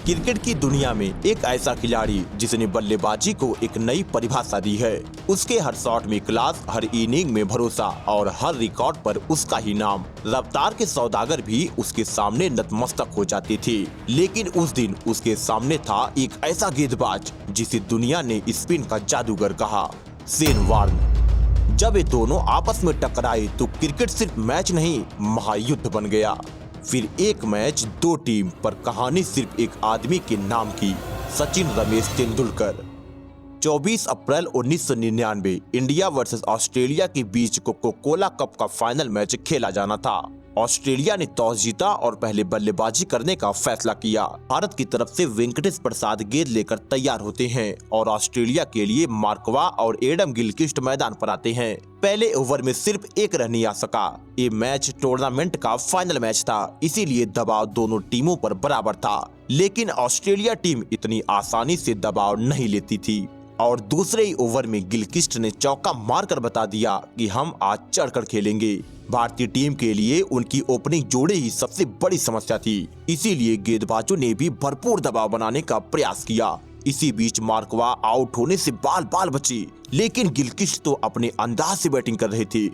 Cricket की दुनिया में एक ऐसा खिलाड़ी जिसने बल्लेबाजी को एक नई परिभाषा दी है। उसके हर शॉट में क्लास, हर इनिंग में भरोसा और हर रिकॉर्ड पर उसका ही नाम। रफ्तार के सौदागर भी उसके सामने नतमस्तक हो जाते थे, लेकिन उस दिन उसके सामने था एक ऐसा गेंदबाज जिसे दुनिया ने स्पिन का जादूगर कहा, शेन वॉर्न। जब ये दोनों आपस में टकराए तो क्रिकेट सिर्फ मैच नहीं, महायुद्ध बन गया। फिर एक मैच, दो टीम, पर कहानी सिर्फ एक आदमी के नाम की, सचिन रमेश तेंदुलकर। 24 अप्रैल 1999 इंडिया वर्सेस ऑस्ट्रेलिया के बीच कोको कोला कप का फाइनल मैच खेला जाना था। ऑस्ट्रेलिया ने टॉस जीता और पहले बल्लेबाजी करने का फैसला किया। भारत की तरफ से वेंकटेश प्रसाद गेंद लेकर तैयार होते हैं और ऑस्ट्रेलिया के लिए मार्कवा और एडम गिलक्रिस्ट मैदान पर आते हैं। पहले ओवर में सिर्फ एक रन ही आ सका। ये मैच टूर्नामेंट का फाइनल मैच था, इसीलिए दबाव दोनों टीमों पर बराबर था। लेकिन ऑस्ट्रेलिया टीम इतनी आसानी से दबाव नहीं लेती थी और दूसरे ही ओवर में गिलक्रिस्ट ने चौका मारकर बता दिया कि हम आज चढ़कर खेलेंगे। भारतीय टीम के लिए उनकी ओपनिंग जोड़े ही सबसे बड़ी समस्या थी, इसीलिए गेंदबाजों ने भी भरपूर दबाव बनाने का प्रयास किया। इसी बीच मार्कवा आउट होने से बाल बाल बची, लेकिन गिलक्रिस्ट तो अपने अंदाज से बैटिंग कर रहे थे।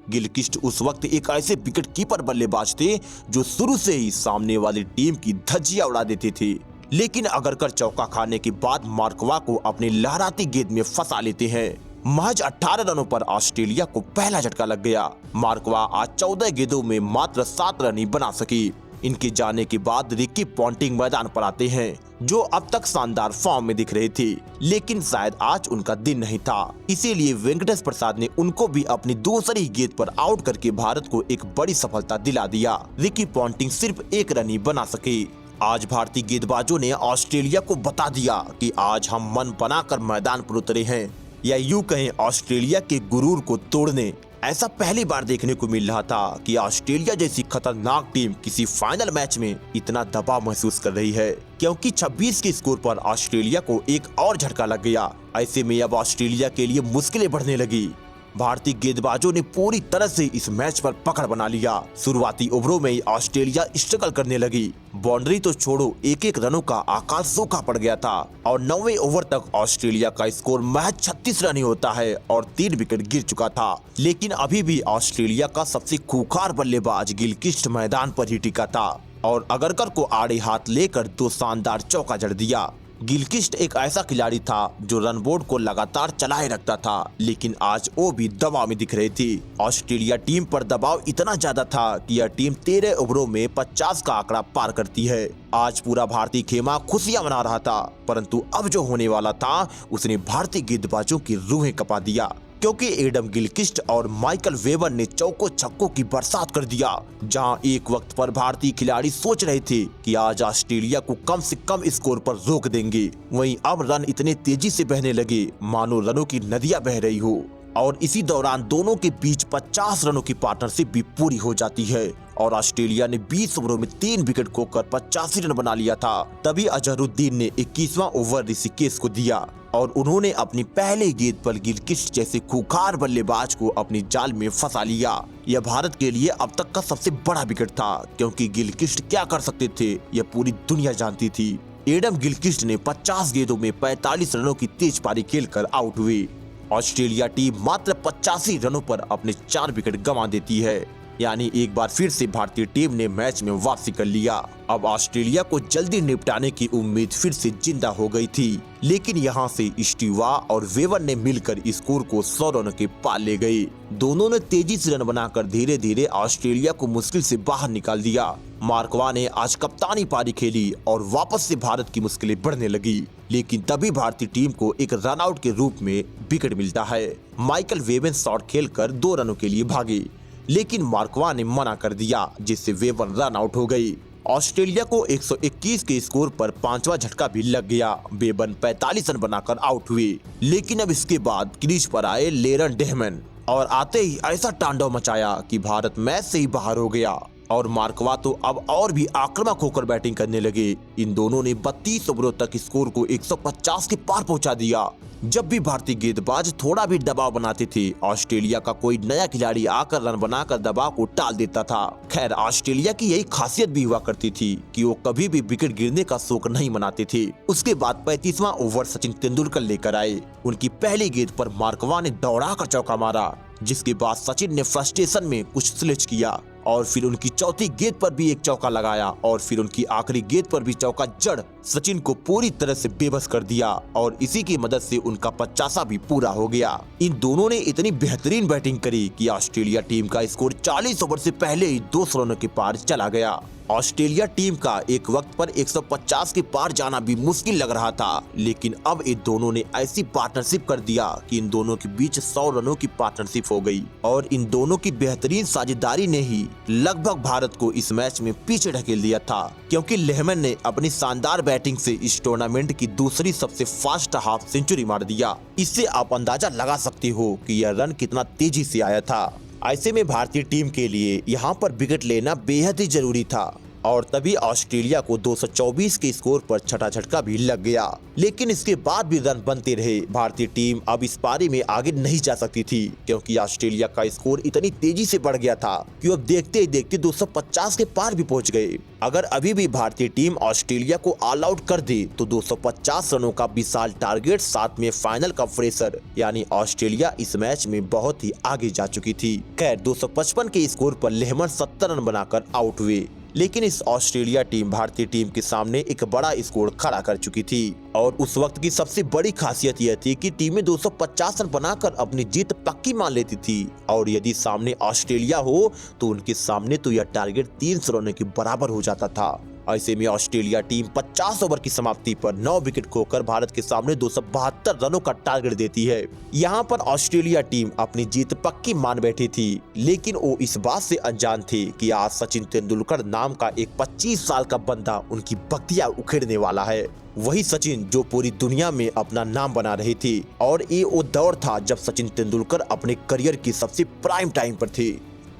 गिलक्रिस्ट उस वक्त एक ऐसे विकेट कीपर बल्लेबाज थे जो शुरू से ही सामने वाली टीम की धज्जियां उड़ा देते थे। लेकिन अगरकर चौका खाने के बाद मार्कवा को अपनी लहराती गेंद में फंसा लेते हैं। महज 18 रनों पर ऑस्ट्रेलिया को पहला झटका लग गया। मार्कवा आज 14 गेंदों में मात्र 7 रन ही बना सकी। इनके जाने के बाद रिकी पॉन्टिंग मैदान पर आते हैं, जो अब तक शानदार फॉर्म में दिख रहे थे, लेकिन शायद आज उनका दिन नहीं था। इसीलिए वेंकटेश प्रसाद ने उनको भी अपनी दूसरी गेंद पर आउट करके भारत को एक बड़ी सफलता दिला दिया। रिकी पॉन्टिंग सिर्फ 1 रन ही बना सके। आज भारतीय गेंदबाजों ने ऑस्ट्रेलिया को बता दिया कि आज हम मन बनाकर मैदान पर उतरे हैं, या यूं कहें ऑस्ट्रेलिया के गुरूर को तोड़ने। ऐसा पहली बार देखने को मिल रहा था कि ऑस्ट्रेलिया जैसी खतरनाक टीम किसी फाइनल मैच में इतना दबाव महसूस कर रही है, क्योंकि 26 के स्कोर पर ऑस्ट्रेलिया को एक और झटका लग गया। ऐसे में अब ऑस्ट्रेलिया के लिए मुश्किलें बढ़ने लगी। भारतीय गेंदबाजों ने पूरी तरह से इस मैच पर पकड़ बना लिया। शुरुआती ओवरों में ऑस्ट्रेलिया स्ट्रगल करने लगी। बाउंड्री तो छोड़ो, एक एक रनों का आकाश सूखा पड़ गया था और 9वें ओवर तक ऑस्ट्रेलिया का स्कोर महज 36 रन ही होता है और 3 विकेट गिर चुका था। लेकिन अभी भी ऑस्ट्रेलिया का सबसे खूंखार बल्लेबाज गिलक्रिस्ट मैदान पर ही टिका था और अगरकर को आड़े हाथ लेकर 2 शानदार चौका जड़ दिया। गिलक्रिस्ट एक ऐसा खिलाड़ी था जो रन बोर्ड को लगातार चलाए रखता था, लेकिन आज वो भी दबाव में दिख रही थी। ऑस्ट्रेलिया टीम पर दबाव इतना ज्यादा था कि यह टीम 13 ओवरों में 50 का आंकड़ा पार करती है। आज पूरा भारतीय खेमा खुशियां मना रहा था, परंतु अब जो होने वाला था उसने भारतीय गेंदबाजों की रूहें कपा दिया, क्योंकि एडम गिलक्रिस्ट और माइकल वेबर ने चौकों छक्कों की बरसात कर दिया। जहां एक वक्त पर भारतीय खिलाड़ी सोच रहे थे कि आज ऑस्ट्रेलिया को कम से कम स्कोर पर रोक देंगे, वहीं अब रन इतने तेजी से बहने लगे मानो रनों की नदियां बह रही हो। और इसी दौरान दोनों के बीच 50 रनों की पार्टनरशिप भी पूरी हो जाती है और ऑस्ट्रेलिया ने 20 ओवरों में 3 विकेट खोकर 85 रन बना लिया था। तभी अजहरुद्दीन ने 21वां ओवर ऋषिकेश को दिया और उन्होंने अपनी पहले गेंद पर गिलक्रिस्ट जैसे खूंखार बल्लेबाज को अपनी जाल में फंसा लिया। यह भारत के लिए अब तक का सबसे बड़ा विकेट था, क्योंकि गिलक्रिस्ट क्या कर सकते थे यह पूरी दुनिया जानती थी। एडम गिलक्रिस्ट ने 50 गेंदों में 45 रनों की तेज पारी खेलकर आउट हुए। ऑस्ट्रेलिया टीम मात्र 85 रनों पर अपने 4 विकेट गंवा देती है, यानी एक बार फिर से भारतीय टीम ने मैच में वापसी कर लिया। अब ऑस्ट्रेलिया को जल्दी निपटाने की उम्मीद फिर से जिंदा हो गई थी, लेकिन यहां से स्टीवा और वेवर ने मिलकर स्कोर को 100 रनों के पार ले गए। दोनों ने तेजी से रन बनाकर धीरे धीरे ऑस्ट्रेलिया को मुश्किल से बाहर निकाल दिया। मार्कवा ने आज कप्तानी पारी खेली और वापस से भारत की मुश्किलें बढ़ने लगी, लेकिन तभी भारतीय टीम को एक रन आउट के रूप में विकेट मिलता है। माइकल वेवन शॉट खेलकर 2 रनों के लिए भागे, लेकिन मार्कवा ने मना कर दिया, जिससे वेवन रन आउट हो गई। ऑस्ट्रेलिया को 121 के स्कोर पर 5वां झटका भी लग गया। बेबन 45 रन बनाकर आउट हुए, लेकिन अब इसके बाद क्रीज पर आए लेरन डेहमन और आते ही ऐसा तांडव मचाया कि भारत मैच से ही बाहर हो गया और मार्कवा तो अब और भी आक्रामक होकर बैटिंग करने लगे। इन दोनों ने 32 ओवरों तक स्कोर को 150 के पार पहुंचा दिया जब भी भारतीय गेंदबाज थोड़ा भी दबाव बनाते थे, ऑस्ट्रेलिया का कोई नया खिलाड़ी आकर रन बनाकर दबाव को टाल देता था। खैर, ऑस्ट्रेलिया की यही खासियत भी हुआ करती थी कि वो कभी भी विकेट गिरने का शौक नहीं मनाते थे। उसके बाद 35वां ओवर सचिन तेंदुलकर लेकर आए। उनकी पहली गेंद पर मार्कवा ने दौड़ाकर चौका मारा, जिसके बाद सचिन ने फ्रस्ट्रेशन में कुछ स्लेज किया और फिर उनकी चौथी गेंद पर भी एक चौका लगाया और फिर उनकी आखिरी गेंद पर भी चौका जड़ सचिन को पूरी तरह से बेबस कर दिया और इसी की मदद से उनका 50वां भी पूरा हो गया। इन दोनों ने इतनी बेहतरीन बैटिंग करी कि ऑस्ट्रेलिया टीम का स्कोर 40 ओवर से पहले ही 200 रनों के पार चला गया। ऑस्ट्रेलिया टीम का एक वक्त पर 150 के पार जाना भी मुश्किल लग रहा था, लेकिन अब इन दोनों ने ऐसी पार्टनरशिप कर दिया कि इन दोनों के बीच 100 रनों की पार्टनरशिप हो गई और इन दोनों की बेहतरीन साझेदारी ने ही लगभग भारत को इस मैच में पीछे ढकेल दिया था, क्योंकि लेहमैन ने अपनी शानदार बैटिंग से इस टूर्नामेंट की दूसरी सबसे फास्ट हाफ सेंचुरी मार दिया। इससे आप अंदाजा लगा सकते हो कि यह रन कितना तेजी से आया था। ऐसे में भारतीय टीम के लिए यहाँ पर विकेट लेना बेहद ही जरूरी था और तभी ऑस्ट्रेलिया को 224 के स्कोर पर छठा झटका भी लग गया, लेकिन इसके बाद भी रन बनते रहे। भारतीय टीम अब इस पारी में आगे नहीं जा सकती थी, क्योंकि ऑस्ट्रेलिया का स्कोर इतनी तेजी से बढ़ गया था कि अब देखते ही देखते 250 के पार भी पहुंच गए। अगर अभी भी भारतीय टीम ऑस्ट्रेलिया को ऑल आउट कर दे तो 250 रनों का विशाल टारगेट, साथ में फाइनल का प्रेशर, यानी ऑस्ट्रेलिया इस मैच में बहुत ही आगे जा चुकी थी। खैर, 255 के स्कोर पर लेहमैन 70 रन बनाकर आउट हुए, लेकिन इस ऑस्ट्रेलिया टीम भारतीय टीम के सामने एक बड़ा स्कोर खड़ा कर चुकी थी और उस वक्त की सबसे बड़ी खासियत यह थी कि टीमें 250 रन बनाकर अपनी जीत पक्की मान लेती थी और यदि सामने ऑस्ट्रेलिया हो तो उनके सामने तो यह टारगेट 300 रनों के बराबर हो जाता था। ऐसे में ऑस्ट्रेलिया टीम 50 ओवर की समाप्ति पर 9 विकेट खोकर भारत के सामने 272 रनों का टारगेट देती है। यहाँ पर ऑस्ट्रेलिया टीम अपनी जीत पक्की मान बैठी थी, लेकिन वो इस बात से अनजान थे कि आज सचिन तेंदुलकर नाम का एक 25 साल का बंदा उनकी बख्तियां उखेड़ने वाला है। वही सचिन जो पूरी दुनिया में अपना नाम बना रहे थे और ये वो दौर था जब सचिन तेंदुलकर अपने करियर की सबसे प्राइम टाइम पर थे।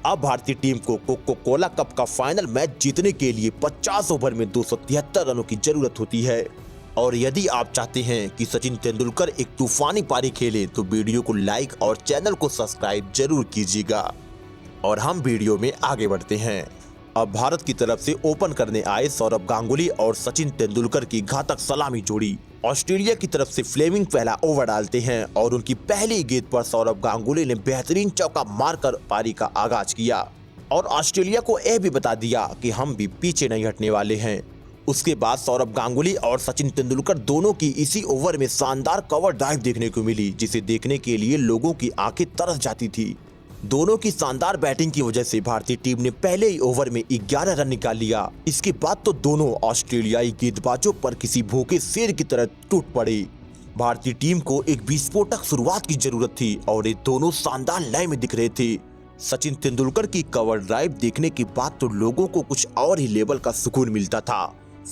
अब भारतीय टीम को कोको कोला कप का फाइनल मैच जीतने के लिए 50 ओवर में 273 रनों की जरूरत होती है और यदि आप चाहते हैं कि सचिन तेंदुलकर एक तूफानी पारी खेले तो वीडियो को लाइक और चैनल को सब्सक्राइब जरूर कीजिएगा। और हम वीडियो में आगे बढ़ते हैं। अब भारत की तरफ से ओपन करने आए सौरभ गांगुली और सचिन तेंदुलकर की घातक सलामी जोड़ी। ऑस्ट्रेलिया की तरफ से फ्लेमिंग पहला ओवर डालते हैं और उनकी पहली गेंद पर सौरभ गांगुली ने बेहतरीन चौका मारकर पारी का आगाज किया और ऑस्ट्रेलिया को यह भी बता दिया कि हम भी पीछे नहीं हटने वाले हैं। उसके बाद सौरभ गांगुली और सचिन तेंदुलकर दोनों की इसी ओवर में शानदार कवर ड्राइव देखने को मिली, जिसे देखने के लिए लोगों की आंखें तरस जाती थी। दोनों की शानदार बैटिंग की वजह से भारतीय टीम ने पहले ही ओवर में 11 रन निकाल लिया। इसके बाद तो दोनों ऑस्ट्रेलियाई गेंदबाजों पर किसी भूखे शेर की तरह टूट पड़े। भारतीय टीम को एक विस्फोटक शुरुआत की जरूरत थी और ये दोनों शानदार लय में दिख रहे थे। सचिन तेंदुलकर की कवर ड्राइव देखने के बाद तो लोगों को कुछ और ही लेवल का सुकून मिलता था।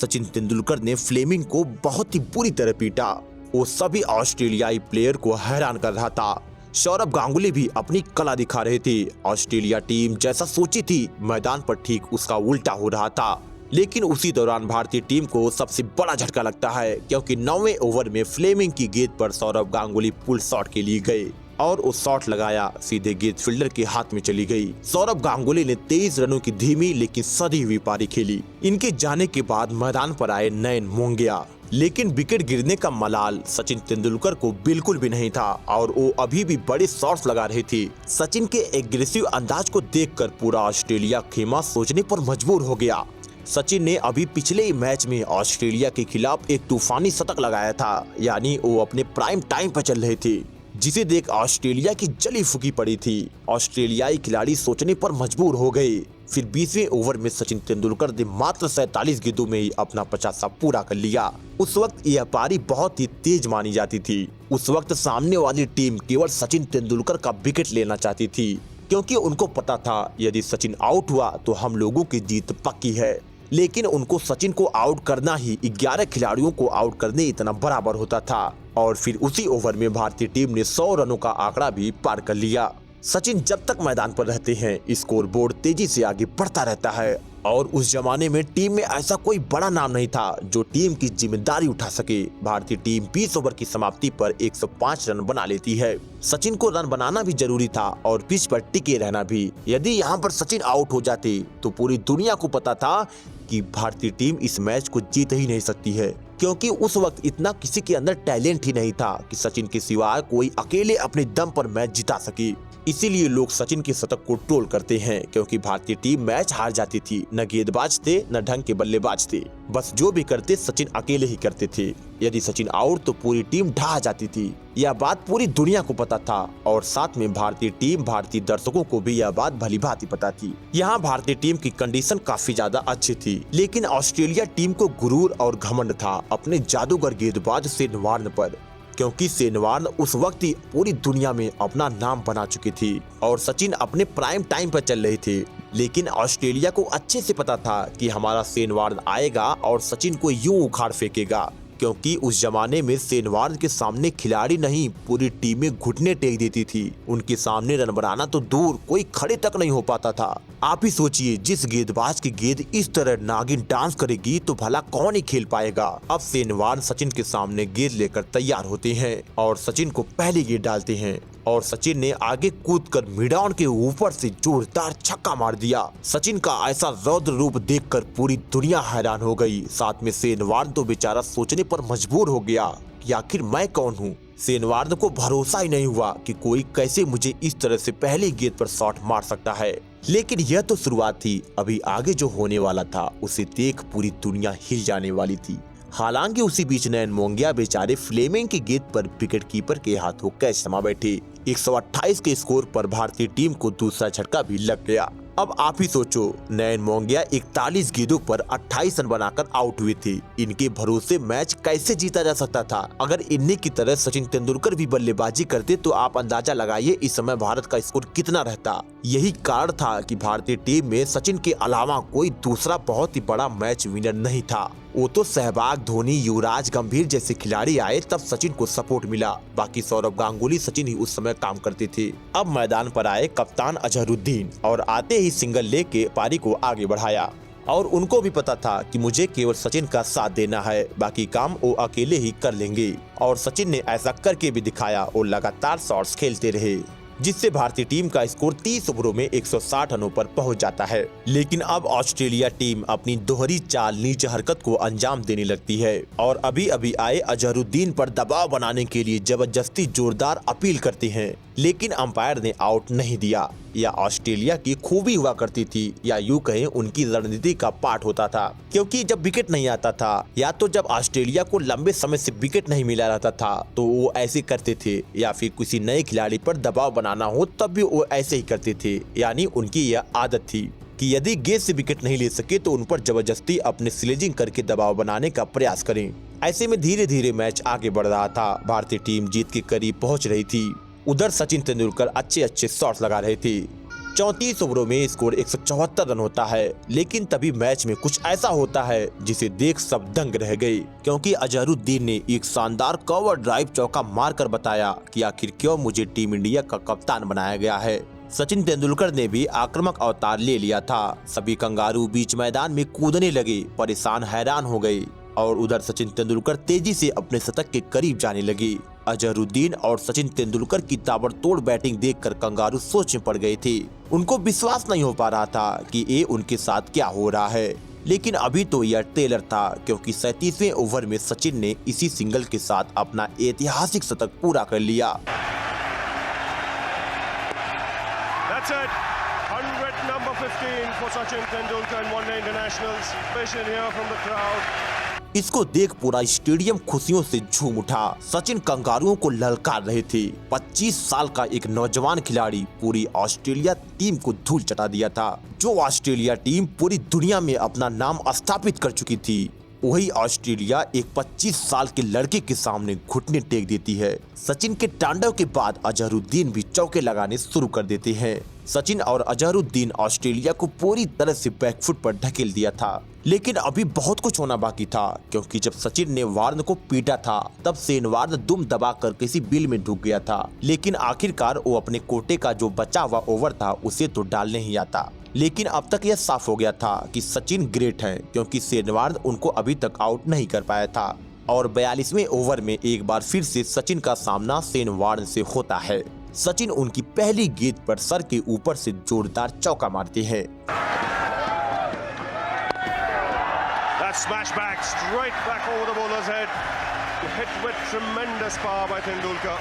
सचिन तेंदुलकर ने फ्लेमिंग को बहुत ही बुरी तरह पीटा। वो सभी ऑस्ट्रेलियाई प्लेयर को हैरान कर रहा था। सौरभ गांगुली भी अपनी कला दिखा रहे थे। ऑस्ट्रेलिया टीम जैसा सोची थी मैदान पर ठीक उसका उल्टा हो रहा था। लेकिन उसी दौरान भारतीय टीम को सबसे बड़ा झटका लगता है, क्योंकि 9वें ओवर में फ्लेमिंग की गेंद पर सौरभ गांगुली पुल शॉट के लिए गए और वो शॉट लगाया, सीधे गेंद फील्डर के हाथ में चली गई। सौरभ गांगुली ने 23 रनों की धीमी लेकिन सधी हुई पारी खेली। इनके जाने के बाद मैदान पर आए नयन मोंगिया, लेकिन विकेट गिरने का मलाल सचिन तेंदुलकर को बिल्कुल भी नहीं था और वो अभी भी बड़े शॉट्स लगा रहे थे। सचिन के एग्रेसिव अंदाज को देखकर पूरा ऑस्ट्रेलिया खेमा सोचने पर मजबूर हो गया। सचिन ने अभी पिछले ही मैच में ऑस्ट्रेलिया के खिलाफ एक तूफानी शतक लगाया था, यानी वो अपने प्राइम टाइम पर चल रहे थे, जिसे देख ऑस्ट्रेलिया की जली फूकी पड़ी थी। ऑस्ट्रेलियाई खिलाड़ी सोचने पर मजबूर हो गए। फिर 20वें ओवर में सचिन तेंदुलकर ने मात्र 47 गेंदों में ही अपना 50वां पूरा कर लिया। उस वक्त यह पारी बहुत ही तेज मानी जाती थी। उस वक्त सामने वाली टीम केवल सचिन तेंदुलकर का विकेट लेना चाहती थी, क्योंकि उनको पता था यदि सचिन आउट हुआ तो हम लोगों की जीत पक्की है। लेकिन उनको सचिन को आउट करना ही 11 खिलाड़ियों को आउट करने इतना बराबर होता था और फिर उसी ओवर में भारतीय टीम ने 100 रनों का आंकड़ा भी पार कर लिया। सचिन जब तक मैदान पर रहते हैं स्कोर बोर्ड तेजी से आगे बढ़ता रहता है और उस जमाने में टीम में ऐसा कोई बड़ा नाम नहीं था जो टीम की जिम्मेदारी उठा सके। भारतीय टीम 20 ओवर की समाप्ति पर 105 रन बना लेती है। सचिन को रन बनाना भी जरूरी था और पिच पर टिके रहना भी। यदि यहाँ पर सचिन आउट हो जाते तो पूरी दुनिया को पता था कि भारतीय टीम इस मैच को जीत ही नहीं सकती है, क्योंकि उस वक्त इतना किसी के अंदर टैलेंट ही नहीं था कि सचिन के सिवाय कोई अकेले अपने दम पर मैच जिता सके। इसीलिए लोग सचिन के शतक को ट्रोल करते हैं, क्योंकि भारतीय टीम मैच हार जाती थी। न गेंदबाज थे न ढंग के बल्लेबाज थे, बस जो भी करते सचिन अकेले ही करते थे। यदि सचिन आउट तो पूरी टीम ढह जाती थी। यह बात पूरी दुनिया को पता था और साथ में भारतीय टीम, भारतीय दर्शकों को भी यह बात भली भांति पता थी। यहाँ भारतीय टीम की कंडीशन काफी ज्यादा अच्छी थी, लेकिन ऑस्ट्रेलिया टीम को गुरूर और घमंड था अपने जादूगर गेंदबाज शेन वार्न पर, क्योंकि शेन वार्न उस वक्त ही पूरी दुनिया में अपना नाम बना चुकी थी और सचिन अपने प्राइम टाइम पर चल रहे थे। लेकिन ऑस्ट्रेलिया को अच्छे से पता था कि हमारा शेन वार्न आएगा और सचिन को यूं उखाड़ फेंकेगा, क्योंकि उस जमाने में शेन वार्न के सामने खिलाड़ी नहीं पूरी टीमें घुटने टेक देती थी। उनके सामने रन बनाना तो दूर, कोई खड़े तक नहीं हो पाता था। आप ही सोचिए, जिस गेंदबाज की गेंद इस तरह नागिन डांस करेगी तो भला कौन ही खेल पाएगा। अब शेन वार्न सचिन के सामने गेंद लेकर तैयार होते हैं और सचिन को पहली गेंद डालते हैं और सचिन ने आगे कूदकर मिडॉन के ऊपर से जोरदार छक्का मार दिया। सचिन का ऐसा रौद्र रूप देखकर पूरी दुनिया हैरान हो गई। साथ में शेन वार्न तो बेचारा सोचने पर मजबूर हो गया कि आखिर मैं कौन हूँ। शेन वार्न को भरोसा ही नहीं हुआ कि कोई कैसे मुझे इस तरह से पहली गेंद पर शॉट मार सकता है। लेकिन यह तो शुरुआत थी, अभी आगे जो होने वाला था उसे देख पूरी दुनिया हिल जाने वाली थी। हालांकि उसी बीच नयन मोंगिया बेचारे फ्लेमिंग की गेंद पर विकेट कीपर के हाथों कैच थमा बैठे। 128 के स्कोर पर भारतीय टीम को दूसरा झटका भी लग गया। अब आप ही सोचो, नयन मोंगिया 41 गेंदों पर 28 रन बनाकर आउट हुए थे। इनके भरोसे मैच कैसे जीता जा सकता था। अगर इन्हीं की तरह सचिन तेंदुलकर भी बल्लेबाजी करते तो आप अंदाजा लगाइए इस समय भारत का स्कोर कितना रहता। यही कारण था कि भारतीय टीम में सचिन के अलावा कोई दूसरा बहुत ही बड़ा मैच विनर नहीं था। वो तो सहवाग, धोनी, युवराज, गंभीर जैसे खिलाड़ी आए तब सचिन को सपोर्ट मिला। बाकी सौरव गांगुली, सचिन ही उस समय काम करते थे। अब मैदान पर आए कप्तान अजहरुद्दीन और आते ही सिंगल लेके पारी को आगे बढ़ाया और उनको भी पता था कि मुझे केवल सचिन का साथ देना है, बाकी काम वो अकेले ही कर लेंगे। और सचिन ने ऐसा करके भी दिखाया और लगातार शॉट्स खेलते रहे, जिससे भारतीय टीम का स्कोर 30 ओवरों में 160 रनों पर पहुंच जाता है। लेकिन अब ऑस्ट्रेलिया टीम अपनी दोहरी चाल, नीच हरकत को अंजाम देने लगती है और अभी अभी आए अजहरुद्दीन पर दबाव बनाने के लिए जबरदस्ती जोरदार अपील करते हैं, लेकिन अंपायर ने आउट नहीं दिया। या ऑस्ट्रेलिया की खूबी हुआ करती थी या यूं कहें उनकी रणनीति का पार्ट होता था, क्योंकि जब विकेट नहीं आता था या तो जब ऑस्ट्रेलिया को लंबे समय से विकेट नहीं मिला रहता था तो वो ऐसे करते थे, या फिर किसी नए खिलाड़ी पर दबाव बनाना हो तब भी वो ऐसे ही करते थे। यानी उनकी यह आदत थी कि यदि गेंद से विकेट नहीं ले सके तो उन पर जबरदस्ती अपने स्लेजिंग करके दबाव बनाने का प्रयास करें। ऐसे में धीरे धीरे मैच आगे बढ़ रहा था। भारतीय टीम जीत के करीब पहुंच रही थी। उधर सचिन तेंदुलकर अच्छे शॉट लगा रहे थे। 34 ओवरों में स्कोर 174 रन होता है। लेकिन तभी मैच में कुछ ऐसा होता है जिसे देख सब दंग रह गए, क्योंकि अजहरुद्दीन ने एक शानदार कवर ड्राइव चौका मारकर बताया कि आखिर क्यों मुझे टीम इंडिया का कप्तान बनाया गया है। सचिन तेंदुलकर ने भी आक्रामक अवतार ले लिया था। सभी कंगारू बीच मैदान में कूदने लगे, परेशान हैरान हो गए और उधर सचिन तेंदुलकर तेजी से अपने शतक के करीब जाने लगे। अजहरुद्दीन और सचिन तेंदुलकर की ताबड़तोड़ बैटिंग देखकर कंगारू सोच में पड़ गए थे। उनको विश्वास नहीं हो पा रहा था कि ये उनके साथ क्या हो रहा है। लेकिन अभी तो यह ट्रेलर था, क्योंकि 37वें ओवर में सचिन ने इसी सिंगल के साथ अपना ऐतिहासिक शतक पूरा कर लिया। That's it. 100 number 15 for Sachin Tendulkar in one-day internationals. Ovation here from the crowd. इसको देख पूरा स्टेडियम खुशियों से झूम उठा। सचिन कंगारुओं को ललकार रहे थे। 25 साल का एक नौजवान खिलाड़ी पूरी ऑस्ट्रेलिया टीम को धूल चटा दिया था। जो ऑस्ट्रेलिया टीम पूरी दुनिया में अपना नाम स्थापित कर चुकी थी, वही ऑस्ट्रेलिया एक 25 साल के लड़के के सामने घुटने टेक देती है। सचिन के तांडव के बाद अजहरुद्दीन भी चौके लगाने शुरू कर देते हैं। सचिन और अजहरुद्दीन ऑस्ट्रेलिया को पूरी तरह से बैकफुट पर ढकेल दिया था। लेकिन अभी बहुत कुछ होना बाकी था, क्योंकि जब सचिन ने वार्न को पीटा था तब शेन वार्न दुम दबाकर किसी बिल में ढुक गया था। लेकिन आखिरकार वो अपने कोटे का जो बचा हुआ ओवर था उसे तो डालने ही आता। लेकिन अब तक यह साफ हो गया था कि सचिन ग्रेट हैं, क्योंकि शेन वार्न उनको अभी तक आउट नहीं कर पाया था और 42वें ओवर में एक बार फिर से सचिन का सामना शेन वार्न से होता है। सचिन उनकी पहली गेंद पर सर के ऊपर से जोरदार चौका मारते हैं। Smash back, straight back over the bowler's head. Hit with tremendous power by Tendulkar.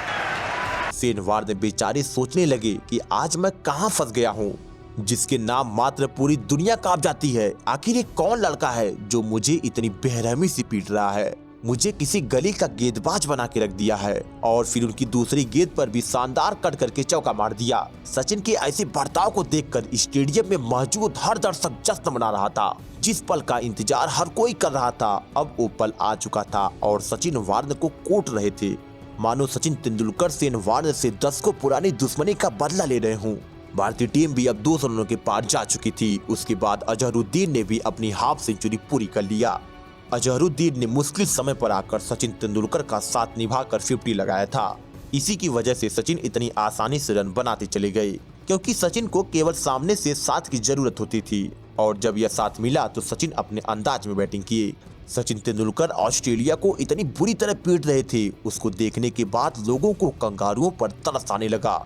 Shane Warne बेचारे सोचने लगे कि आज मैं कहां फंस गया हूं, जिसके नाम मात्र पूरी दुनिया कांप जाती है। आखिर ये कौन लड़का है जो मुझे इतनी बेरहमी से पीट रहा है? मुझे किसी गली का गेंदबाज बना के रख दिया है। और फिर उनकी दूसरी गेंद पर भी शानदार कट करके चौका मार दिया। सचिन के ऐसे बर्ताव को देखकर स्टेडियम में मौजूद हर दर्शक जश्न मना रहा था। जिस पल का इंतजार हर कोई कर रहा था, अब वो पल आ चुका था और सचिन वार्न को कोट रहे थे, मानो सचिन तेंदुलकर शेन वार्न से दशकों पुरानी दुश्मनी का बदला ले रहे हूँ। भारतीय टीम भी अब 200 रनों के पार जा चुकी थी। उसके बाद अजहरुद्दीन ने भी अपनी हाफ सेंचुरी पूरी कर लिया। अजहरुद्दीन ने मुश्किल समय पर आकर सचिन तेंदुलकर का साथ निभाकर 50 लगाया था। इसी की वजह से सचिन इतनी आसानी से रन बनाते चले गए, क्योंकि सचिन को केवल सामने से साथ की जरूरत होती थी और जब यह साथ मिला तो सचिन अपने अंदाज में बैटिंग किए। सचिन तेंदुलकर ऑस्ट्रेलिया को इतनी बुरी तरह पीट रहे थे, उसको देखने के बाद लोगों को कंगारुओं पर तरस आने लगा।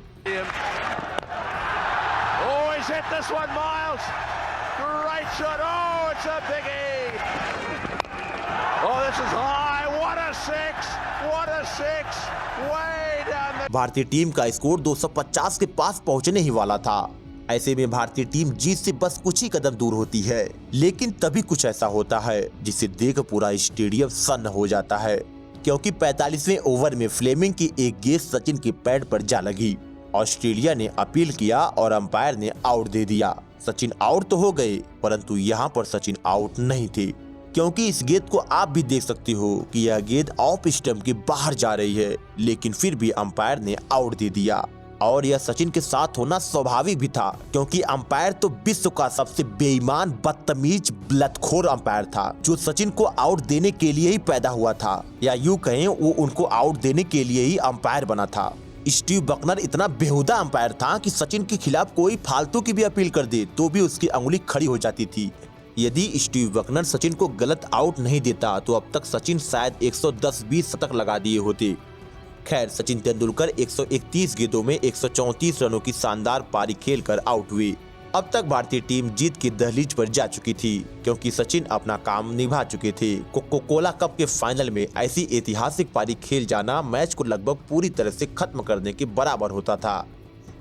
भारतीय टीम का स्कोर 250 के पास पहुंचने ही वाला था। ऐसे में भारतीय टीम जीत से बस कुछ ही कदम दूर होती है, लेकिन तभी कुछ ऐसा होता है जिसे देख पूरा स्टेडियम सन्न हो जाता है, क्योंकि 45वें ओवर में फ्लेमिंग की एक गेंद सचिन के पैड पर जा लगी। ऑस्ट्रेलिया ने अपील किया और अंपायर ने आउट दे दिया। सचिन आउट तो हो गए, परंतु यहाँ पर सचिन आउट नहीं थे, क्योंकि इस गेंद को आप भी देख सकते हो कि यह गेंद ऑफ स्टंप के बाहर जा रही है, लेकिन फिर भी अंपायर ने आउट दे दिया। और यह सचिन के साथ होना स्वाभाविक भी था, क्योंकि अंपायर तो विश्व का सबसे बेईमान, बदतमीज, ब्लतखोर अंपायर था, जो सचिन को आउट देने के लिए ही पैदा हुआ था, या यूं कहें वो उनको आउट देने के लिए ही अंपायर बना था। स्टीव बकनर इतना बेहुदा अंपायर था कि सचिन के खिलाफ कोई फालतू की भी अपील कर दे तो भी उसकी अंगुली खड़ी हो जाती थी। यदि स्टीव बकनर सचिन को गलत आउट नहीं देता तो अब तक सचिन शायद 110-20 शतक लगा दिए होते। खैर, सचिन तेंदुलकर 131 गेंदों में 134 रनों की शानदार पारी खेलकर आउट हुए। अब तक भारतीय टीम जीत की दहलीज पर जा चुकी थी, क्योंकि सचिन अपना काम निभा चुके थे। कोका-कोला कप के फाइनल में ऐसी ऐतिहासिक पारी खेल जाना मैच को लगभग पूरी तरह से खत्म करने के बराबर होता था।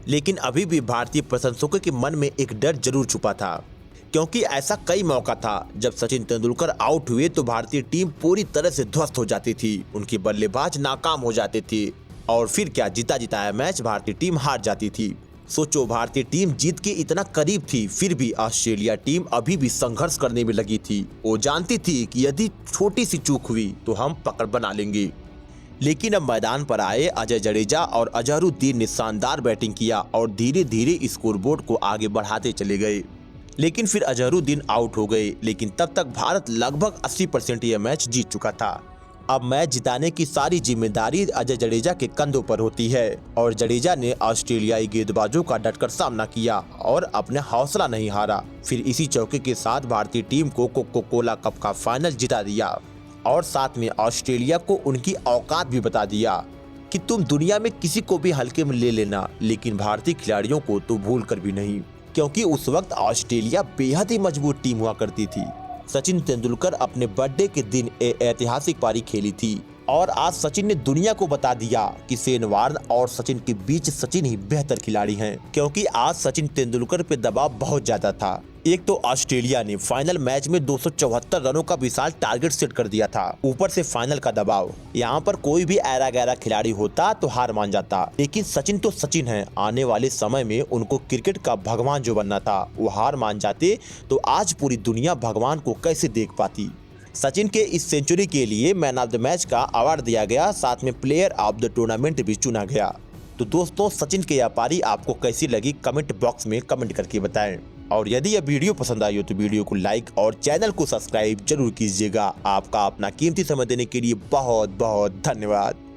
लेकिन अभी भी भारतीय प्रशंसकों के मन में एक डर जरूर छुपा था, क्योंकि ऐसा कई मौका था जब सचिन तेंदुलकर आउट हुए तो भारतीय टीम पूरी तरह से ध्वस्त हो जाती थी, उनके बल्लेबाज नाकाम हो जाते थे और फिर क्या, जीता जिताया मैच भारतीय टीम हार जाती थी। सोचो, भारतीय टीम जीत के इतना करीब थी, फिर भी ऑस्ट्रेलिया टीम अभी भी संघर्ष करने में लगी थी। वो जानती थी कि यदि छोटी सी चूक हुई तो हम पकड़ बना लेंगे। लेकिन अब मैदान पर आए अजय जडेजा और अजहरुद्दीन ने शानदार बैटिंग किया और धीरे धीरे स्कोरबोर्ड को आगे बढ़ाते चले गए। लेकिन फिर अजहरुद्दीन आउट हो गए, लेकिन तब तक भारत लगभग 80% यह मैच जीत चुका था। अब मैच जिताने की सारी जिम्मेदारी अजय जडेजा के कंधों पर होती है और जडेजा ने ऑस्ट्रेलियाई गेंदबाजों का डटकर सामना किया और अपना हौसला नहीं हारा। फिर इसी चौके के साथ भारतीय टीम को कोका-कोला कप का फाइनल जिता दिया और साथ में ऑस्ट्रेलिया को उनकी औकात भी बता दिया कि तुम दुनिया में किसी को भी हल्के में ले लेना, लेकिन भारतीय खिलाड़ियों को तो भूल कर भी नहीं, क्योंकि उस वक्त ऑस्ट्रेलिया बेहद ही मजबूत टीम हुआ करती थी। सचिन तेंदुलकर अपने बर्थडे के दिन ऐतिहासिक पारी खेली थी और आज सचिन ने दुनिया को बता दिया कि शेन वार्न और सचिन के बीच सचिन ही बेहतर खिलाड़ी हैं, क्योंकि आज सचिन तेंदुलकर पे दबाव बहुत ज्यादा था। एक तो ऑस्ट्रेलिया ने फाइनल मैच में 274 रनों का विशाल टारगेट सेट कर दिया था, ऊपर से फाइनल का दबाव। यहाँ पर कोई भी ऐरा गैरा खिलाड़ी होता तो हार मान जाता, लेकिन सचिन तो सचिन है। आने वाले समय में उनको क्रिकेट का भगवान जो बनना था, वो हार मान जाते तो आज पूरी दुनिया भगवान को कैसे देख पाती। सचिन के इस सेंचुरी के लिए मैन ऑफ द मैच का अवार्ड दिया गया, साथ में प्लेयर ऑफ द टूर्नामेंट भी चुना गया। तो दोस्तों, सचिन की यह पारी आपको कैसी लगी कमेंट बॉक्स में कमेंट करके बताएं। और यदि यह वीडियो पसंद आई हो तो वीडियो को लाइक और चैनल को सब्सक्राइब जरूर कीजिएगा। आपका अपना कीमती समय देने के लिए बहुत बहुत धन्यवाद।